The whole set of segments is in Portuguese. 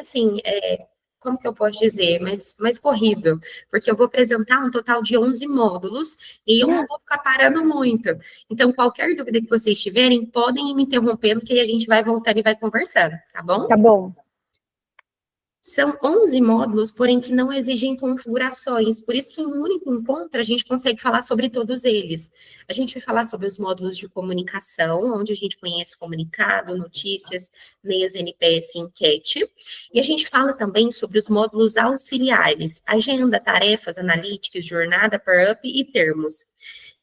assim, como que eu posso dizer, mais corrido, porque eu vou apresentar um total de 11 módulos e eu não vou ficar parando muito. Então, qualquer dúvida que vocês tiverem, podem ir me interrompendo, que aí a gente vai voltando e vai conversando, tá bom? Tá bom. São 11 módulos, porém que não exigem configurações, por isso que em um único encontro a gente consegue falar sobre todos eles. A gente vai falar sobre os módulos de comunicação, onde a gente conhece comunicado, notícias, meias NPS e enquete, e a gente fala também sobre os módulos auxiliares, agenda, tarefas, analíticas, jornada, pair-up e termos.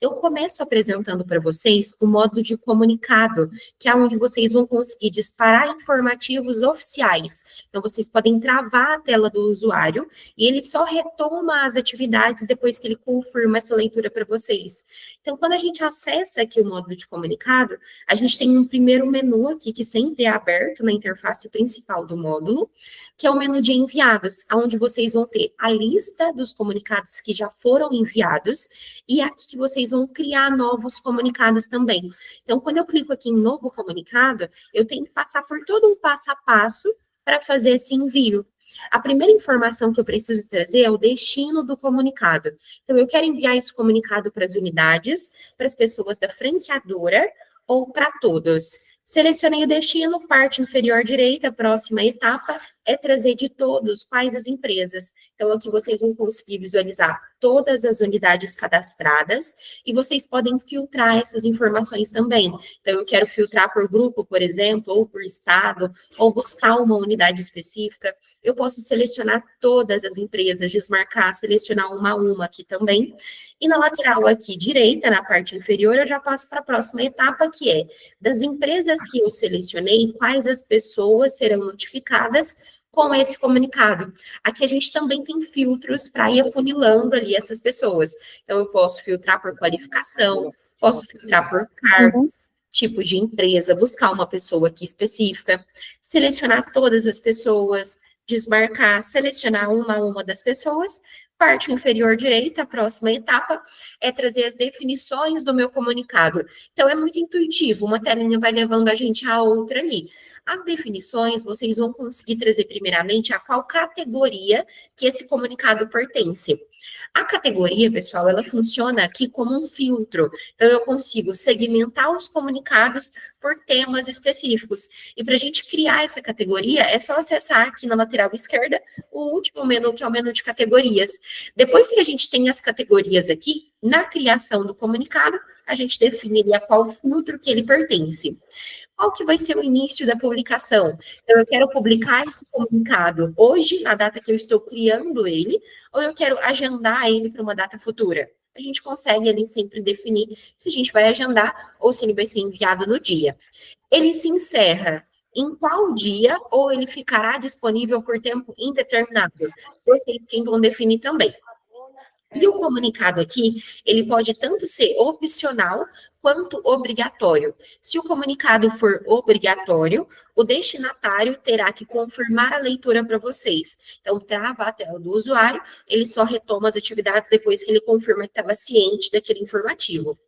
Eu começo apresentando para vocês o módulo de comunicado, que é onde vocês vão conseguir disparar informativos oficiais. Então, vocês podem travar a tela do usuário e ele só retoma as atividades depois que ele confirma essa leitura para vocês. Então, quando a gente acessa aqui o módulo de comunicado, a gente tem um primeiro menu aqui que sempre é aberto na interface principal do módulo, que é o menu de enviados, onde vocês vão ter a lista dos comunicados que já foram enviados e aqui que vocês vão criar novos comunicados também. Então, quando eu clico aqui em novo comunicado, eu tenho que passar por todo um passo a passo para fazer esse envio. A primeira informação que eu preciso trazer é o destino do comunicado. Então, eu quero enviar esse comunicado para as unidades, para as pessoas da franqueadora ou para todos. Selecionei o destino, parte inferior direita, próxima etapa é trazer de todos quais as empresas. Então, aqui vocês vão conseguir visualizar todas as unidades cadastradas e vocês podem filtrar essas informações também. Então, eu quero filtrar por grupo, por exemplo, ou por estado, ou buscar uma unidade específica. Eu posso selecionar todas as empresas, desmarcar, selecionar uma a uma aqui também. E na lateral aqui direita, na parte inferior, eu já passo para a próxima etapa, que é das empresas que eu selecionei, quais as pessoas serão notificadas com esse comunicado. Aqui a gente também tem filtros para ir afunilando ali essas pessoas. Então, eu posso filtrar por qualificação, posso filtrar por cargos, tipos de empresa, buscar uma pessoa aqui específica, selecionar todas as pessoas, desmarcar, selecionar uma a uma das pessoas. Parte inferior direita, a próxima etapa, é trazer as definições do meu comunicado. Então, é muito intuitivo, uma telinha vai levando a gente a outra ali. As definições, vocês vão conseguir trazer primeiramente a qual categoria que esse comunicado pertence. A categoria, pessoal, ela funciona aqui como um filtro. Então, eu consigo segmentar os comunicados por temas específicos. E para a gente criar essa categoria, é só acessar aqui na lateral esquerda o último menu, que é o menu de categorias. Depois que a gente tem as categorias aqui, na criação do comunicado, a gente define a qual filtro que ele pertence. Qual que vai ser o início da publicação? Então, eu quero publicar esse comunicado hoje, na data que eu estou criando ele, ou eu quero agendar ele para uma data futura? A gente consegue ali sempre definir se a gente vai agendar ou se ele vai ser enviado no dia. Ele se encerra em qual dia ou ele ficará disponível por tempo indeterminado? Vocês quem vão definir também. E o comunicado aqui, ele pode tanto ser opcional quanto obrigatório. Se o comunicado for obrigatório, o destinatário terá que confirmar a leitura para vocês. Então, trava a tela do usuário, ele só retoma as atividades depois que ele confirma que estava ciente daquele informativo.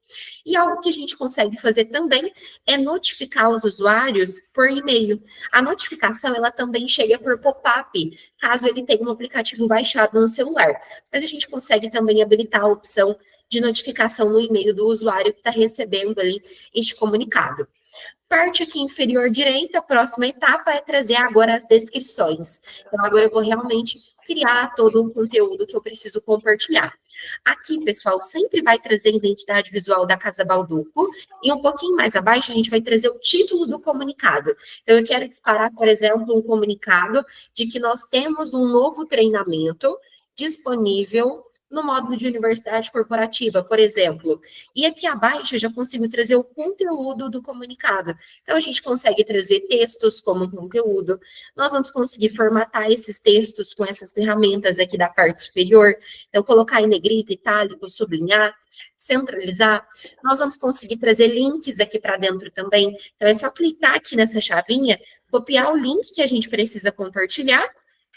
E algo que a gente consegue fazer também é notificar os usuários por e-mail. A notificação, ela também chega por pop-up, caso ele tenha um aplicativo baixado no celular. Mas a gente consegue também habilitar a opção de notificação no e-mail do usuário que está recebendo ali este comunicado. Parte aqui inferior direita, a próxima etapa é trazer agora as descrições. Então, agora eu vou realmente criar todo um conteúdo que eu preciso compartilhar. Aqui, pessoal, sempre vai trazer a identidade visual da Casa Balduco e um pouquinho mais abaixo a gente vai trazer o título do comunicado. Então, eu quero disparar, por exemplo, um comunicado de que nós temos um novo treinamento disponível no módulo de universidade corporativa, por exemplo. E aqui abaixo eu já consigo trazer o conteúdo do comunicado. Então, a gente consegue trazer textos como conteúdo. Nós vamos conseguir formatar esses textos com essas ferramentas aqui da parte superior. Então, colocar em negrita, itálico, sublinhar, centralizar. Nós vamos conseguir trazer links aqui para dentro também. Então, é só clicar aqui nessa chavinha, copiar o link que a gente precisa compartilhar,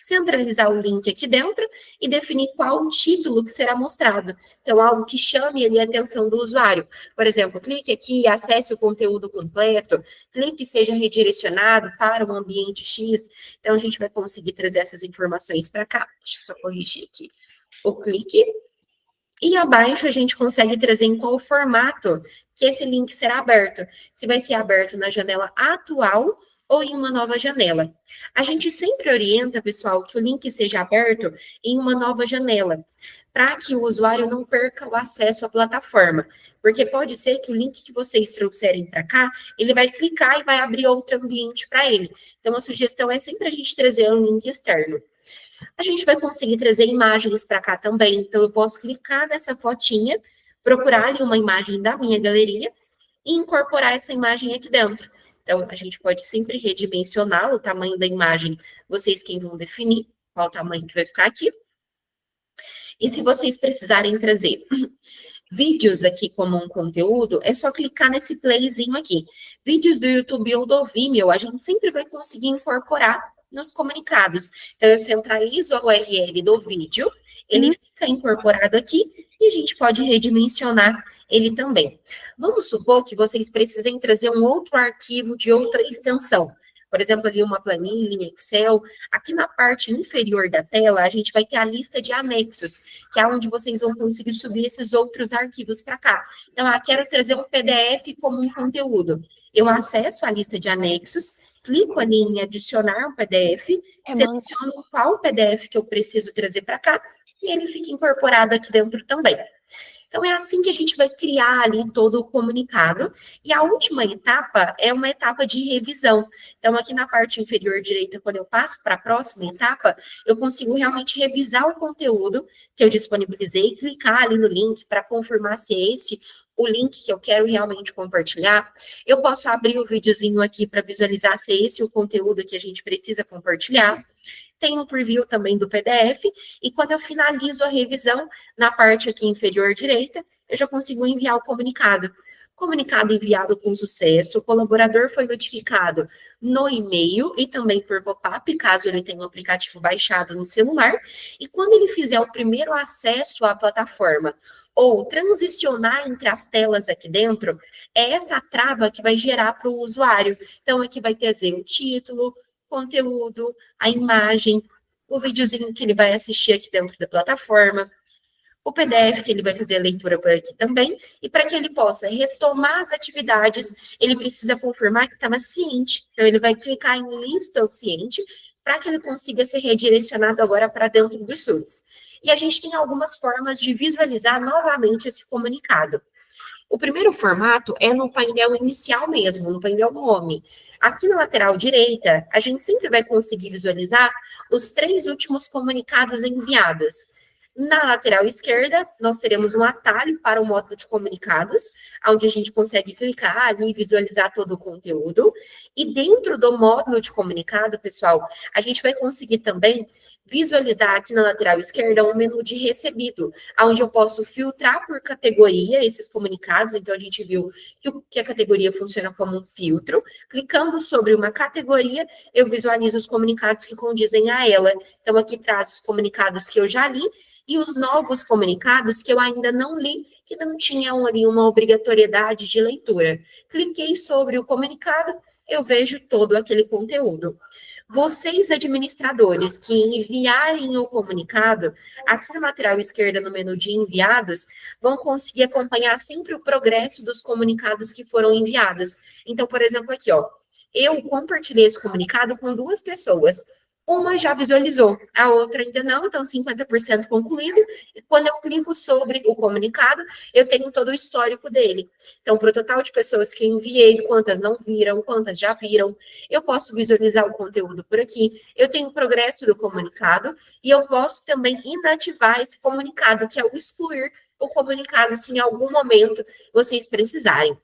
centralizar o link aqui dentro e definir qual o título que será mostrado. Então, algo que chame ali a atenção do usuário. Por exemplo, clique aqui, acesse o conteúdo completo, clique e seja redirecionado para o ambiente X. Então, a gente vai conseguir trazer essas informações para cá. Deixa eu só corrigir aqui o clique. E abaixo a gente consegue trazer em qual formato que esse link será aberto. Se vai ser aberto na janela atual ou em uma nova janela. A gente sempre orienta, pessoal, que o link seja aberto em uma nova janela, para que o usuário não perca o acesso à plataforma. Porque pode ser que o link que vocês trouxerem para cá, ele vai clicar e vai abrir outro ambiente para ele. Então, a sugestão é sempre a gente trazer um link externo. A gente vai conseguir trazer imagens para cá também. Então, eu posso clicar nessa fotinha, procurar ali uma imagem da minha galeria e incorporar essa imagem aqui dentro. Então, a gente pode sempre redimensionar o tamanho da imagem, vocês quem vão definir qual o tamanho que vai ficar aqui. E se vocês precisarem trazer vídeos aqui como um conteúdo, é só clicar nesse playzinho aqui. Vídeos do YouTube ou do Vimeo, a gente sempre vai conseguir incorporar nos comunicados. Então, eu centralizo a URL do vídeo, ele fica incorporado aqui e a gente pode redimensionar ele também. Vamos supor que vocês precisem trazer um outro arquivo de outra extensão. Por exemplo, ali uma planilha, Excel. Aqui na parte inferior da tela, a gente vai ter a lista de anexos, que é onde vocês vão conseguir subir esses outros arquivos para cá. Então, quero trazer um PDF como um conteúdo. Eu acesso a lista de anexos, clico ali em adicionar um PDF, seleciono qual PDF que eu preciso trazer para cá, e ele fica incorporado aqui dentro também. Então, é assim que a gente vai criar ali todo o comunicado. E a última etapa é uma etapa de revisão. Então, aqui na parte inferior direita, quando eu passo para a próxima etapa, eu consigo realmente revisar o conteúdo que eu disponibilizei, clicar ali no link para confirmar se é esse o link que eu quero realmente compartilhar. Eu posso abrir o videozinho aqui para visualizar se é esse o conteúdo que a gente precisa compartilhar. Tem um preview também do PDF, e quando eu finalizo a revisão, na parte aqui inferior direita, eu já consigo enviar o comunicado. Comunicado enviado com sucesso, o colaborador foi notificado no e-mail e também por pop-up, caso ele tenha um aplicativo baixado no celular, e quando ele fizer o primeiro acesso à plataforma, ou transicionar entre as telas aqui dentro, é essa trava que vai gerar para o usuário. Então, aqui vai ter o título, conteúdo, a imagem, o videozinho que ele vai assistir aqui dentro da plataforma, o PDF que ele vai fazer a leitura por aqui também, e para que ele possa retomar as atividades, ele precisa confirmar que estava ciente. Então, ele vai clicar em lista o ciente, para que ele consiga ser redirecionado agora para dentro do SUS. E a gente tem algumas formas de visualizar novamente esse comunicado. O primeiro formato é no painel inicial mesmo, no painel Home. Aqui na lateral direita, a gente sempre vai conseguir visualizar os 3 últimos comunicados enviados. Na lateral esquerda, nós teremos um atalho para o módulo de comunicados, onde a gente consegue clicar ali e visualizar todo o conteúdo. E dentro do módulo de comunicado, pessoal, a gente vai conseguir também visualizar aqui na lateral esquerda um menu de recebido, onde eu posso filtrar por categoria esses comunicados. Então, a gente viu que a categoria funciona como um filtro. Clicando sobre uma categoria, eu visualizo os comunicados que condizem a ela. Então, aqui traz os comunicados que eu já li e os novos comunicados que eu ainda não li, que não tinham ali uma obrigatoriedade de leitura. Cliquei sobre o comunicado, eu vejo todo aquele conteúdo. Vocês, administradores, que enviarem o comunicado, aqui na lateral esquerda, no menu de enviados, vão conseguir acompanhar sempre o progresso dos comunicados que foram enviados. Então, por exemplo, aqui, ó, eu compartilhei esse comunicado com 2 pessoas. Uma já visualizou, a outra ainda não, então 50% concluído. E quando eu clico sobre o comunicado, eu tenho todo o histórico dele. Então, para o total de pessoas que eu enviei, quantas não viram, quantas já viram, eu posso visualizar o conteúdo por aqui. Eu tenho o progresso do comunicado e eu posso também inativar esse comunicado, que é o excluir o comunicado se em algum momento vocês precisarem.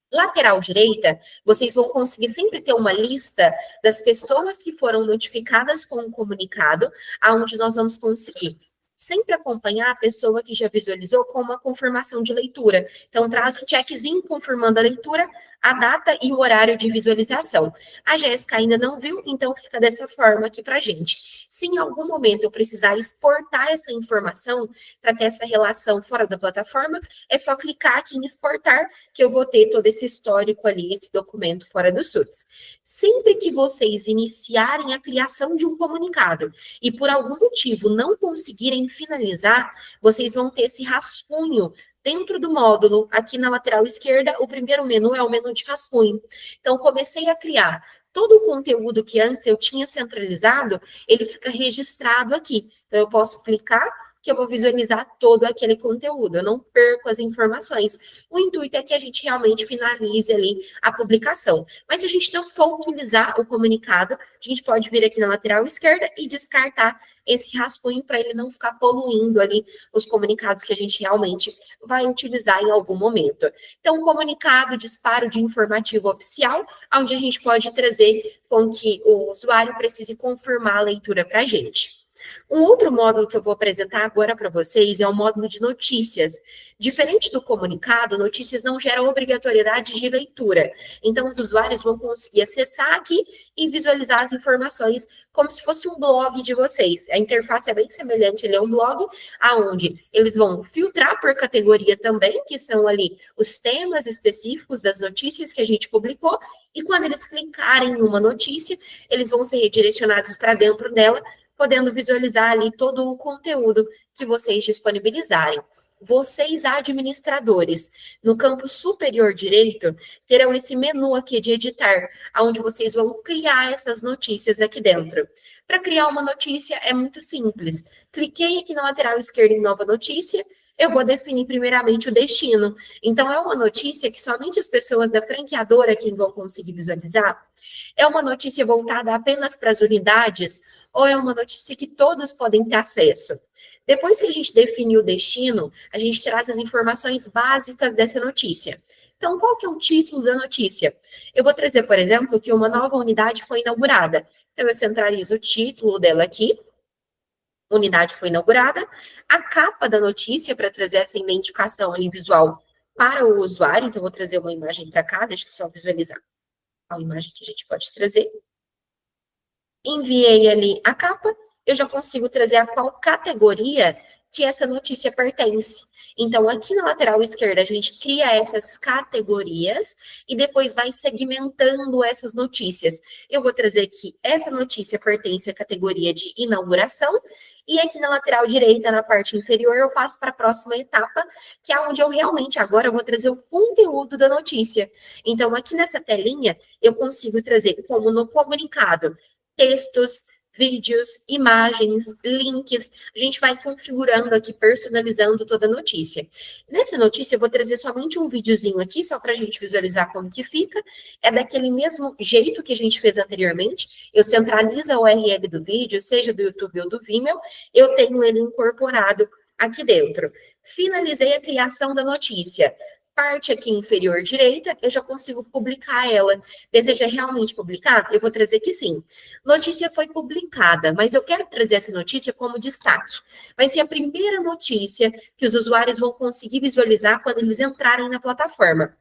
Lateral direita, vocês vão conseguir sempre ter uma lista das pessoas que foram notificadas com o comunicado, aonde nós vamos conseguir sempre acompanhar a pessoa que já visualizou com uma confirmação de leitura. Então, traz um checkzinho confirmando a leitura, a data e o horário de visualização. A Jéssica ainda não viu, então fica dessa forma aqui para a gente. Se em algum momento eu precisar exportar essa informação para ter essa relação fora da plataforma, é só clicar aqui em exportar, que eu vou ter todo esse histórico ali, esse documento fora do SUTS. Sempre que vocês iniciarem a criação de um comunicado e por algum motivo não conseguirem finalizar, vocês vão ter esse rascunho dentro do módulo, aqui na lateral esquerda, o primeiro menu é o menu de rascunho. Então, comecei a criar todo o conteúdo que antes eu tinha centralizado, ele fica registrado aqui. Então, eu posso clicar que eu vou visualizar todo aquele conteúdo, eu não perco as informações. O intuito é que a gente realmente finalize ali a publicação. Mas se a gente não for utilizar o comunicado, a gente pode vir aqui na lateral esquerda e descartar esse rascunho para ele não ficar poluindo ali os comunicados que a gente realmente vai utilizar em algum momento. Então, comunicado, disparo de informativo oficial, onde a gente pode trazer com que o usuário precise confirmar a leitura para a gente. Um outro módulo que eu vou apresentar agora para vocês é o módulo de notícias. Diferente do comunicado, notícias não geram obrigatoriedade de leitura. Então, os usuários vão conseguir acessar aqui e visualizar as informações como se fosse um blog de vocês. A interface é bem semelhante, ele é um blog, aonde eles vão filtrar por categoria também, que são ali os temas específicos das notícias que a gente publicou, e quando eles clicarem em uma notícia, eles vão ser redirecionados para dentro dela, podendo visualizar ali todo o conteúdo que vocês disponibilizarem. Vocês, administradores, no campo superior direito, terão esse menu aqui de editar, onde vocês vão criar essas notícias aqui dentro. Para criar uma notícia é muito simples. Cliquei aqui na lateral esquerda em nova notícia, eu vou definir primeiramente o destino. Então, é uma notícia que somente as pessoas da franqueadora aqui vão conseguir visualizar. É uma notícia voltada apenas para as unidades ou é uma notícia que todos podem ter acesso? Depois que a gente define o destino, a gente traz as informações básicas dessa notícia. Então, qual que é o título da notícia? Eu vou trazer, por exemplo, que uma nova unidade foi inaugurada. Então, eu centralizo o título dela aqui. Unidade foi inaugurada. A capa da notícia, para trazer essa identificação ali visual para o usuário. Então, eu vou trazer uma imagem para cá, deixa eu só visualizar a imagem que a gente pode trazer. Enviei ali a capa, eu já consigo trazer a qual categoria que essa notícia pertence. Então, aqui na lateral esquerda, a gente cria essas categorias e depois vai segmentando essas notícias. Eu vou trazer que essa notícia pertence à categoria de inauguração e aqui na lateral direita, na parte inferior, eu passo para a próxima etapa, que é onde eu realmente agora vou trazer o conteúdo da notícia. Então, aqui nessa telinha, eu consigo trazer, como no comunicado, textos, vídeos, imagens, links, a gente vai configurando aqui, personalizando toda a notícia. Nessa notícia, eu vou trazer somente um videozinho aqui, só para a gente visualizar como que fica. É daquele mesmo jeito que a gente fez anteriormente. Eu centralizo a URL do vídeo, seja do YouTube ou do Vimeo, eu tenho ele incorporado aqui dentro. Finalizei a criação da notícia. Parte aqui inferior direita, eu já consigo publicar ela. Deseja realmente publicar? Eu vou trazer que sim. Notícia foi publicada, mas eu quero trazer essa notícia como destaque. Vai ser a primeira notícia que os usuários vão conseguir visualizar quando eles entrarem na plataforma.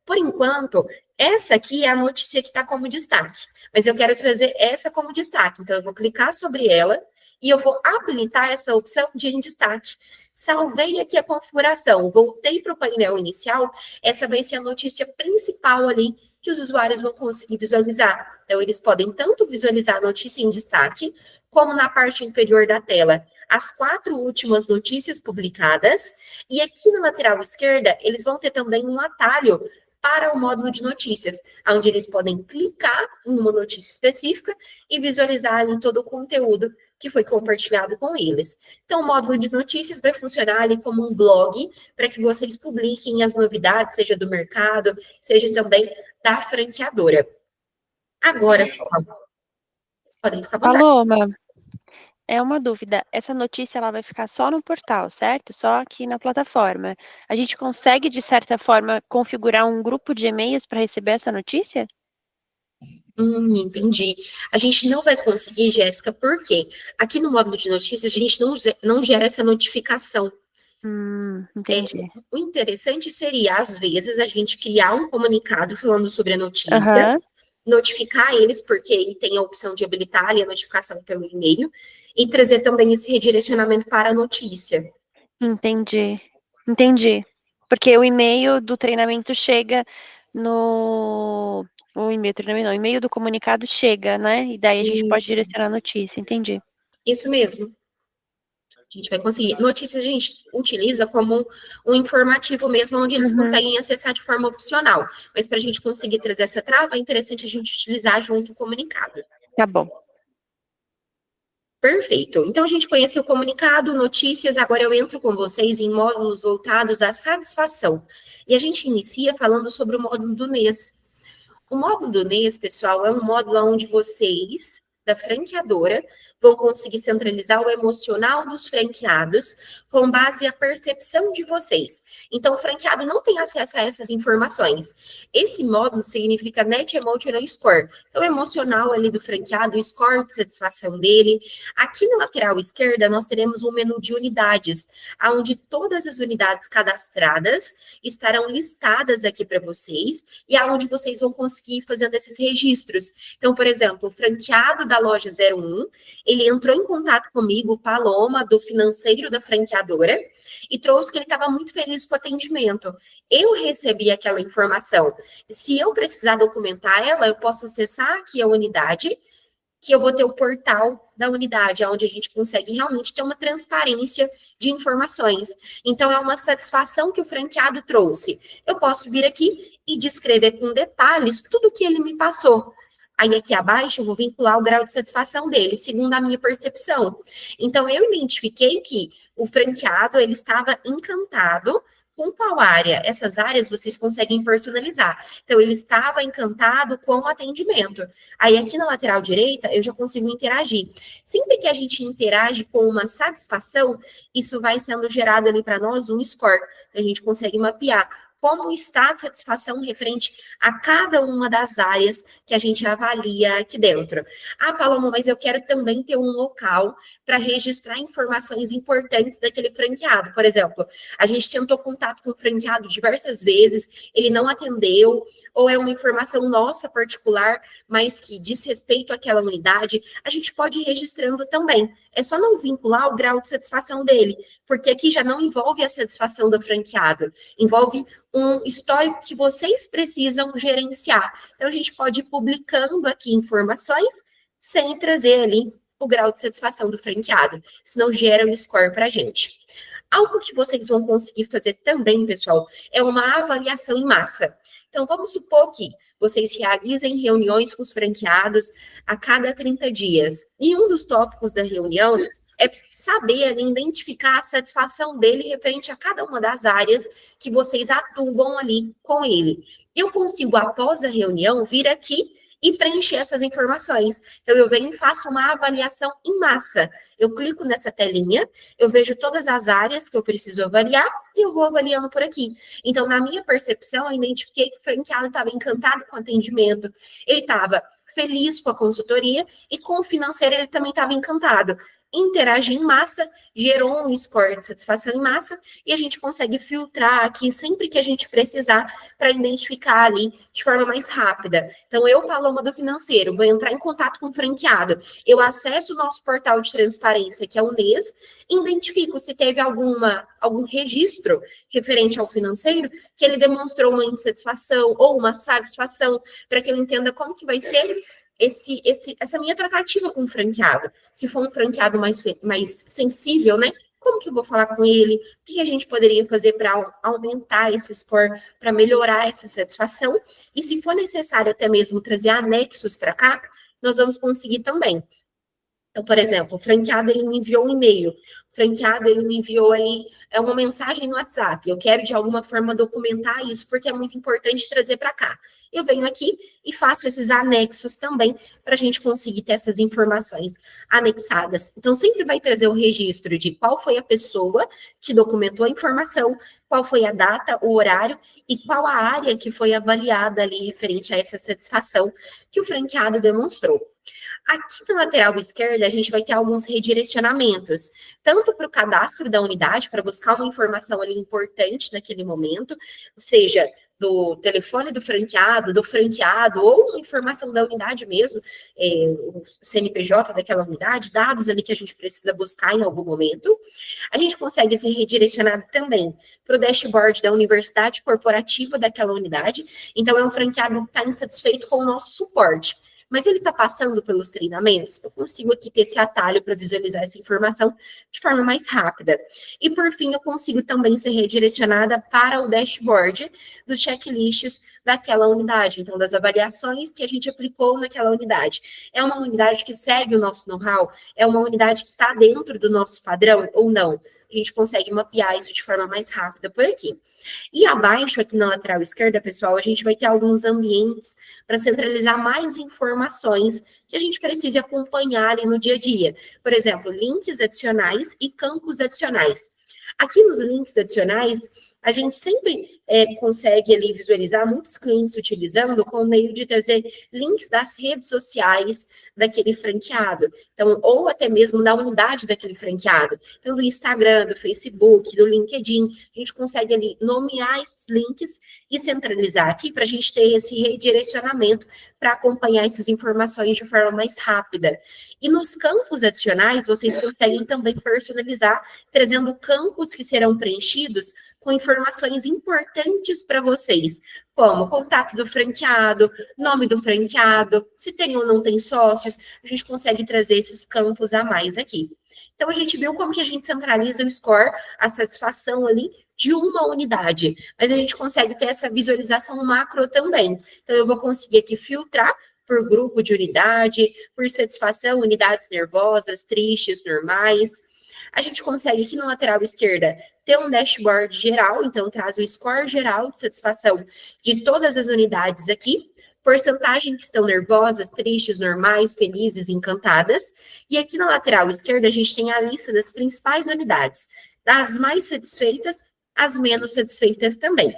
Por enquanto, essa aqui é a notícia que está como destaque, mas eu quero trazer essa como destaque. Então, eu vou clicar sobre ela e eu vou habilitar essa opção de em destaque. Salvei aqui a configuração, voltei para o painel inicial, essa vai ser a notícia principal ali que os usuários vão conseguir visualizar. Então, eles podem tanto visualizar a notícia em destaque, como na parte inferior da tela, as 4 últimas notícias publicadas, e aqui na lateral esquerda, eles vão ter também um atalho para o módulo de notícias, onde eles podem clicar em uma notícia específica e visualizar ali todo o conteúdo que foi compartilhado com eles. Então, o módulo de notícias vai funcionar ali como um blog para que vocês publiquem as novidades, seja do mercado, seja também da franqueadora. Agora, pessoal, podem ficar à vontade. Paloma, é uma dúvida. Essa notícia ela vai ficar só no portal, certo? Só aqui na plataforma. A gente consegue, de certa forma, configurar um grupo de e-mails para receber essa notícia? Entendi. A gente não vai conseguir, Jéssica, porque aqui no módulo de notícias a gente não gera essa notificação. Entendi. O interessante seria, às vezes, a gente criar um comunicado falando sobre a notícia, Aham, notificar eles, porque ele tem a opção de habilitar ali a notificação pelo e-mail, e trazer também esse redirecionamento para a notícia. entendi. Entendi. Porque o e-mail do treinamento chega no. O e-mail do treinamento, não, o e-mail do comunicado chega, né? E daí a gente pode Isso, direcionar a notícia, entendi. isso mesmo. A gente vai conseguir. Notícias a gente utiliza como um informativo mesmo, onde eles Uhum, conseguem acessar de forma opcional. Mas para a gente conseguir trazer essa trava, é interessante a gente utilizar junto o comunicado. tá bom. Perfeito. Então, a gente conheceu o comunicado, notícias, agora eu entro com vocês em módulos voltados à satisfação. E a gente inicia falando sobre o módulo do NES. O módulo do NES, pessoal, é um módulo onde vocês, da franqueadora, vão conseguir centralizar o emocional dos franqueados com base na percepção de vocês. Então, o franqueado não tem acesso a essas informações. Esse módulo significa Net Emotional Score. Então, o emocional ali do franqueado, o score de satisfação dele. Aqui na lateral esquerda, nós teremos um menu de unidades, onde todas as unidades cadastradas estarão listadas aqui para vocês e aonde vocês vão conseguir ir fazendo esses registros. Então, por exemplo, o franqueado da loja 01, ele entrou em contato comigo, Paloma, do financeiro da franqueadora, e trouxe que ele estava muito feliz com o atendimento. Eu recebi aquela informação. Se eu precisar documentar ela, eu posso acessar aqui a unidade, que eu vou ter o portal da unidade, onde a gente consegue realmente ter uma transparência de informações. Então, é uma satisfação que o franqueado trouxe. Eu posso vir aqui e descrever com detalhes tudo que ele me passou. Aí, aqui abaixo, eu vou vincular o grau de satisfação dele, segundo a minha percepção. Então, eu identifiquei que o franqueado, ele estava encantado com qual área? Essas áreas vocês conseguem personalizar. Então, ele estava encantado com o atendimento. Aí, aqui na lateral direita, eu já consigo interagir. Sempre que a gente interage com uma satisfação, isso vai sendo gerado ali para nós um score. A gente consegue mapear como está a satisfação referente a cada uma das áreas que a gente avalia aqui dentro. Ah, Paloma, mas eu quero também ter um local para registrar informações importantes daquele franqueado. Por exemplo, a gente tentou contato com o franqueado diversas vezes, ele não atendeu, ou é uma informação nossa particular, mas que diz respeito àquela unidade, a gente pode ir registrando também. É só não vincular o grau de satisfação dele, porque aqui já não envolve a satisfação do franqueado, envolve um histórico que vocês precisam gerenciar. Então, a gente pode ir publicando aqui informações sem trazer ali o grau de satisfação do franqueado, senão gera um score para a gente. Algo que vocês vão conseguir fazer também, pessoal, é uma avaliação em massa. Então, vamos supor que vocês realizem reuniões com os franqueados a cada 30 dias. E um dos tópicos da reunião é saber ali, identificar a satisfação dele referente a cada uma das áreas que vocês atuam ali com ele. Eu consigo, após a reunião, vir aqui e preencher essas informações. Então, eu venho e faço uma avaliação em massa. Eu clico nessa telinha, eu vejo todas as áreas que eu preciso avaliar e eu vou avaliando por aqui. Então, na minha percepção, eu identifiquei que o franqueado estava encantado com o atendimento, ele estava feliz com a consultoria e com o financeiro ele também estava encantado. Interagir em massa gerou um score de satisfação em massa e a gente consegue filtrar aqui sempre que a gente precisar para identificar ali de forma mais rápida. Então, eu, Paloma do financeiro, vou entrar em contato com o franqueado, eu acesso o nosso portal de transparência, que é o NES, identifico se teve algum registro referente ao financeiro que ele demonstrou uma insatisfação ou uma satisfação, para que eu entenda como que vai ser essa minha tratativa com o franqueado. Se for um franqueado mais sensível, né? Como que eu vou falar com ele? O que a gente poderia fazer para aumentar esse score, para melhorar essa satisfação? E se for necessário até mesmo trazer anexos para cá, nós vamos conseguir também. Então, por exemplo, o franqueado, ele me enviou um e-mail, o franqueado, ele me enviou ali uma mensagem no WhatsApp, eu quero, de alguma forma, documentar isso, porque é muito importante trazer para cá. Eu venho aqui e faço esses anexos também, para a gente conseguir ter essas informações anexadas. Então, sempre vai trazer o registro de qual foi a pessoa que documentou a informação, qual foi a data, o horário, e qual a área que foi avaliada ali, referente a essa satisfação que o franqueado demonstrou. Aqui na lateral esquerda, a gente vai ter alguns redirecionamentos, tanto para o cadastro da unidade, para buscar uma informação ali importante naquele momento, seja do telefone do franqueado, ou uma informação da unidade mesmo, o CNPJ daquela unidade, dados ali que a gente precisa buscar em algum momento. A gente consegue ser redirecionado também para o dashboard da universidade corporativa daquela unidade. Então, é um franqueado que está insatisfeito com o nosso suporte, mas ele está passando pelos treinamentos, eu consigo aqui ter esse atalho para visualizar essa informação de forma mais rápida. E, por fim, eu consigo também ser redirecionada para o dashboard dos checklists daquela unidade, então, das avaliações que a gente aplicou naquela unidade. É uma unidade que segue o nosso know-how? É uma unidade que está dentro do nosso padrão ou não? A gente consegue mapear isso de forma mais rápida por aqui. E abaixo, aqui na lateral esquerda, pessoal, a gente vai ter alguns ambientes para centralizar mais informações que a gente precisa acompanhar ali no dia a dia. Por exemplo, links adicionais e campos adicionais. Aqui nos links adicionais, a gente sempre consegue ali visualizar muitos clientes utilizando com o meio de trazer links das redes sociais daquele franqueado. Então, ou até mesmo da unidade daquele franqueado. Então, do Instagram, do Facebook, do LinkedIn, a gente consegue ali nomear esses links e centralizar aqui para a gente ter esse redirecionamento para acompanhar essas informações de forma mais rápida. E nos campos adicionais, vocês conseguem também personalizar, trazendo campos que serão preenchidos com informações importantes para vocês, como contato do franqueado, nome do franqueado, se tem ou não tem sócios, a gente consegue trazer esses campos a mais aqui. Então, a gente viu como que a gente centraliza o score, a satisfação ali de uma unidade, mas a gente consegue ter essa visualização macro também. Então, eu vou conseguir aqui filtrar por grupo de unidade, por satisfação, unidades nervosas, tristes, normais. A gente consegue aqui na lateral esquerda ter um dashboard geral, então traz o score geral de satisfação de todas as unidades aqui, porcentagem que estão nervosas, tristes, normais, felizes, encantadas. E aqui na lateral esquerda a gente tem a lista das principais unidades, das mais satisfeitas às menos satisfeitas também.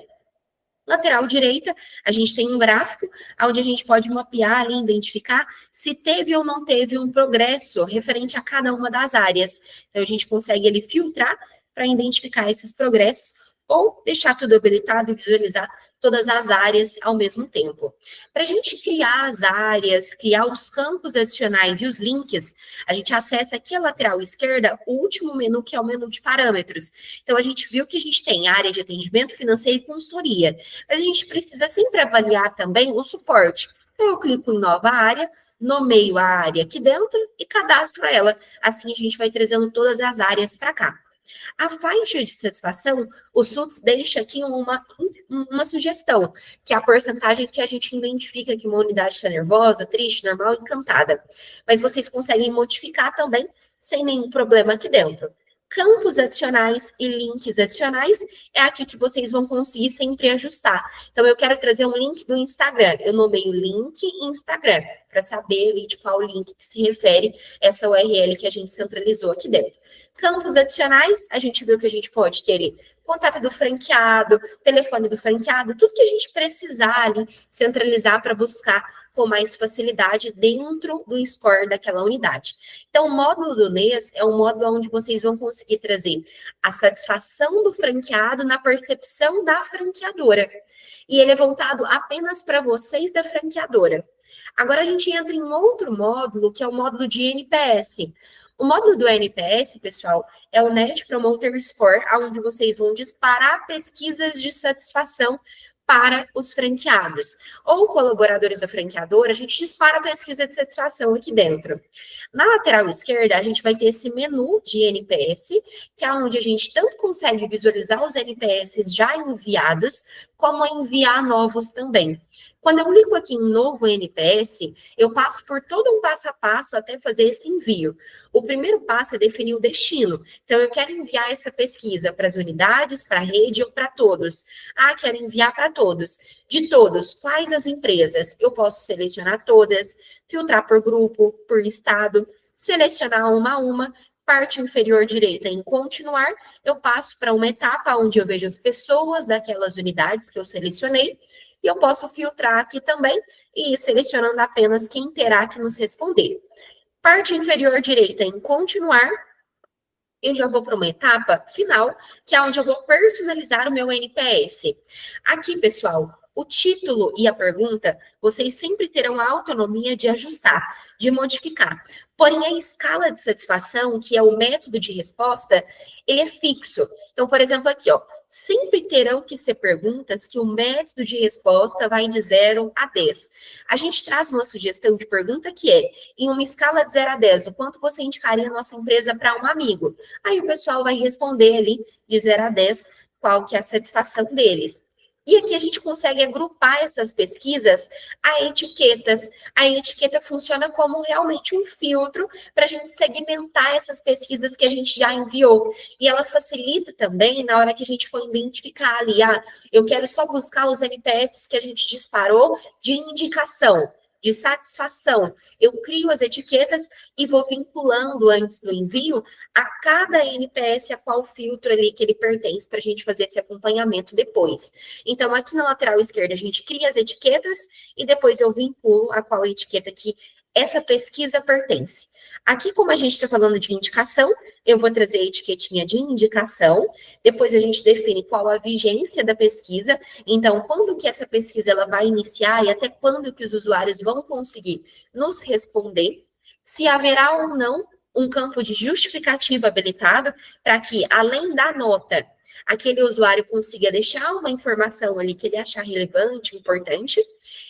Lateral direita, a gente tem um gráfico onde a gente pode mapear ali, identificar se teve ou não teve um progresso referente a cada uma das áreas. Então, a gente consegue ali filtrar para identificar esses progressos ou deixar tudo habilitado e visualizar todas as áreas ao mesmo tempo. Para a gente criar as áreas, criar os campos adicionais e os links, a gente acessa aqui a lateral esquerda o último menu, que é o menu de parâmetros. Então, a gente viu que a gente tem área de atendimento financeiro e consultoria, mas a gente precisa sempre avaliar também o suporte. Então, eu clico em nova área, nomeio a área aqui dentro e cadastro ela. Assim, a gente vai trazendo todas as áreas para cá. A faixa de satisfação, o SUTS deixa aqui uma sugestão, que é a porcentagem que a gente identifica que uma unidade está nervosa, triste, normal, encantada. Mas vocês conseguem modificar também sem nenhum problema aqui dentro. Campos adicionais e links adicionais é aqui que vocês vão conseguir sempre ajustar. Então, eu quero trazer um link do Instagram. Eu nomeio link Instagram, para saber ali de qual link que se refere essa URL que a gente centralizou aqui dentro. Campos adicionais, a gente viu que a gente pode ter ali contato do franqueado, telefone do franqueado, tudo que a gente precisar ali centralizar para buscar com mais facilidade dentro do score daquela unidade. Então, o módulo do NES é um módulo onde vocês vão conseguir trazer a satisfação do franqueado na percepção da franqueadora. E ele é voltado apenas para vocês da franqueadora. Agora, a gente entra em outro módulo, que é o módulo de NPS. O módulo do NPS, pessoal, é o Net Promoter Score, onde vocês vão disparar pesquisas de satisfação para os franqueados. Ou colaboradores da franqueadora, a gente dispara a pesquisa de satisfação aqui dentro. Na lateral esquerda, a gente vai ter esse menu de NPS, que é onde a gente tanto consegue visualizar os NPS já enviados, como enviar novos também. Quando eu clico aqui em novo NPS, eu passo por todo um passo a passo até fazer esse envio. O primeiro passo é definir o destino. Então, eu quero enviar essa pesquisa para as unidades, para a rede ou para todos. Ah, quero enviar para todos. De todos, quais as empresas? Eu posso selecionar todas, filtrar por grupo, por estado, selecionar uma a uma. Parte inferior direita em continuar, eu passo para uma etapa onde eu vejo as pessoas daquelas unidades que eu selecionei, e eu posso filtrar aqui também e ir selecionando apenas quem terá que nos responder. Parte inferior direita em continuar, eu já vou para uma etapa final, que é onde eu vou personalizar o meu NPS. Aqui, pessoal, o título e a pergunta, vocês sempre terão a autonomia de ajustar, de modificar. Porém, a escala de satisfação, que é o método de resposta, ele é fixo. Então, por exemplo, aqui, ó, sempre terão que ser perguntas que o método de resposta vai de 0 a 10. A gente traz uma sugestão de pergunta que é, em uma escala de 0 a 10, o quanto você indicaria a nossa empresa para um amigo? Aí o pessoal vai responder ali, de 0 a 10, qual que é a satisfação deles. E aqui a gente consegue agrupar essas pesquisas a etiquetas. A etiqueta funciona como realmente um filtro para a gente segmentar essas pesquisas que a gente já enviou. E ela facilita também na hora que a gente for identificar ali, eu quero só buscar os NPS que a gente disparou de indicação, de satisfação. Eu crio as etiquetas e vou vinculando antes do envio a cada NPS a qual filtro ali que ele pertence para a gente fazer esse acompanhamento depois. Então, aqui na lateral esquerda, a gente cria as etiquetas e depois eu vinculo a qual etiqueta que essa pesquisa pertence. Aqui, como a gente está falando de indicação, eu vou trazer a etiquetinha de indicação, depois a gente define qual a vigência da pesquisa, então, quando que essa pesquisa ela vai iniciar e até quando que os usuários vão conseguir nos responder, se haverá ou não um campo de justificativa habilitado para que, além da nota, aquele usuário consiga deixar uma informação ali que ele achar relevante, importante,